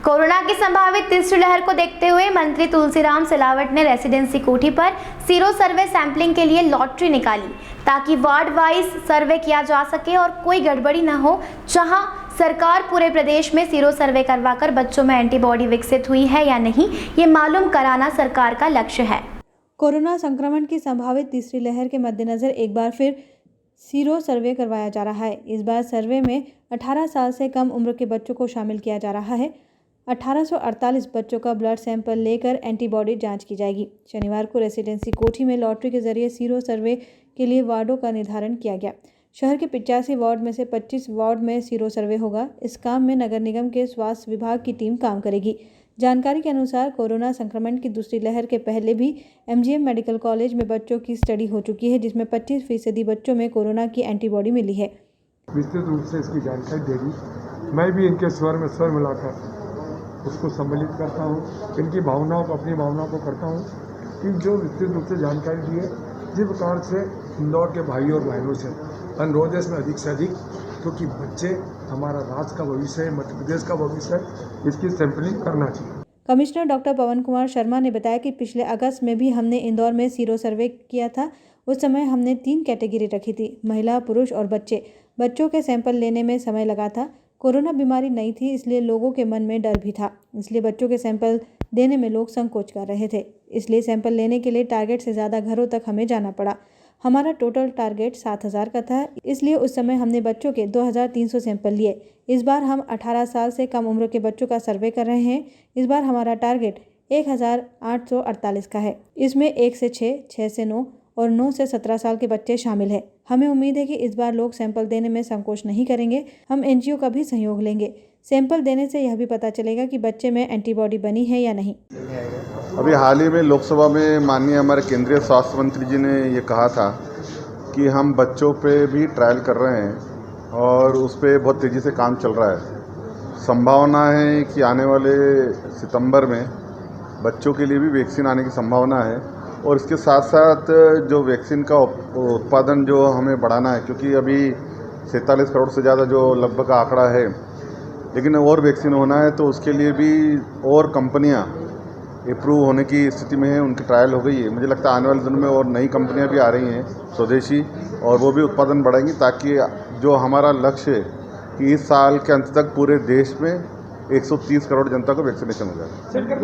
Corona की संभावित तीसरी लहर को देखते हुए मंत्री तुलसीराम सिलावट ने रेसिडेंसी कोठी पर सीरो सर्वे सैंपलिंग के लिए लॉटरी निकाली ताकि वार्ड वाइज सर्वे किया जा सके और कोई गड़बड़ी न हो। जहां सरकार पूरे प्रदेश में सीरो सर्वे करवाकर बच्चों में एंटीबॉडी विकसित हुई है या नहीं, ये मालूम कराना सरकार का लक्ष्य है। कोरोना संक्रमण की संभावित तीसरी लहर के मद्देनजर एक बार फिर सीरो सर्वे करवाया जा रहा है। इस बार सर्वे में 18 साल से कम उम्र के बच्चों को शामिल किया जा रहा है। 1848 बच्चों का ब्लड सैंपल लेकर एंटीबॉडी जांच की जाएगी। शनिवार को रेसिडेंसी कोठी में लॉटरी के जरिए सीरो सर्वे के लिए वार्डों का निर्धारण किया गया। शहर के 85 वार्ड में से 25 वार्ड में सीरो सर्वे होगा। इस काम में नगर निगम के स्वास्थ्य विभाग की टीम काम करेगी। जानकारी के अनुसार कोरोना संक्रमण की दूसरी लहर के पहले भी MGM मेडिकल कॉलेज में बच्चों की स्टडी हो चुकी है, जिसमें 25% बच्चों में कोरोना की एंटीबॉडी मिली है। विस्तृत रूप से इसकी जानकारी देगी। मैं भी इनके स्वर में स्वर मिलाकर उसको सम्मिलित करता हूँ, इनकी भावनाओं को, अपनी भावनाओं को करता हूँ कि जो विस्तृत रूप से जानकारी दी है, जिस प्रकार से इंदौर के भाई और बहनों से अनुरोध है इसमें अधिक से अधिक, क्योंकि बच्चे हमारा राज्य का भविष्य है, मध्य प्रदेश का भविष्य है, इसकी सैंपलिंग करना चाहिए। कमिश्नर डॉक्टर पवन कुमार शर्मा ने बताया कि पिछले अगस्त में भी हमने इंदौर में सीरो सर्वे किया था। उस समय हमने 3 कैटेगरी रखी थी, महिला, पुरुष और बच्चे। बच्चों के सैंपल लेने में समय लगा था। कोरोना बीमारी नहीं थी, इसलिए लोगों के मन में डर भी था, इसलिए बच्चों के सैंपल देने में लोग संकोच कर रहे थे। इसलिए सैंपल लेने के लिए टारगेट से ज़्यादा घरों तक हमें जाना पड़ा। हमारा टोटल टारगेट 7000 का था, इसलिए उस समय हमने बच्चों के 2300 सैंपल लिए। इस बार हम 18 साल से कम उम्र के बच्चों का सर्वे कर रहे हैं। इस बार हमारा टारगेट 1848 का है। इसमें 1 से 6, 6 से 9 और 9 से 17 साल के बच्चे शामिल हैं। हमें उम्मीद है कि इस बार लोग सैंपल देने में संकोच नहीं करेंगे। हम NGO का भी सहयोग लेंगे। सैंपल देने से यह भी पता चलेगा कि बच्चे में एंटीबॉडी बनी है या नहीं। अभी हाल ही में लोकसभा में माननीय हमारे केंद्रीय स्वास्थ्य मंत्री जी ने ये कहा था कि हम बच्चों पे भी ट्रायल कर रहे हैं और उस पर बहुत तेज़ी से काम चल रहा है। संभावना है कि आने वाले सितंबर में बच्चों के लिए भी वैक्सीन आने की संभावना है और इसके साथ साथ जो वैक्सीन का उत्पादन जो हमें बढ़ाना है, क्योंकि अभी 47 करोड़ से ज़्यादा जो लगभग आंकड़ा है, लेकिन और वैक्सीन होना है तो उसके लिए भी और कंपनियां अप्रूव होने की स्थिति में है, उनकी ट्रायल हो गई है। मुझे लगता है आने वाले दिनों में और नई कंपनियां भी आ रही हैं स्वदेशी, और वो भी उत्पादन बढ़ाएंगी ताकि जो हमारा लक्ष्य है कि इस साल के अंत तक पूरे देश में 130 करोड़ जनता को वैक्सीनेशन हो जाए।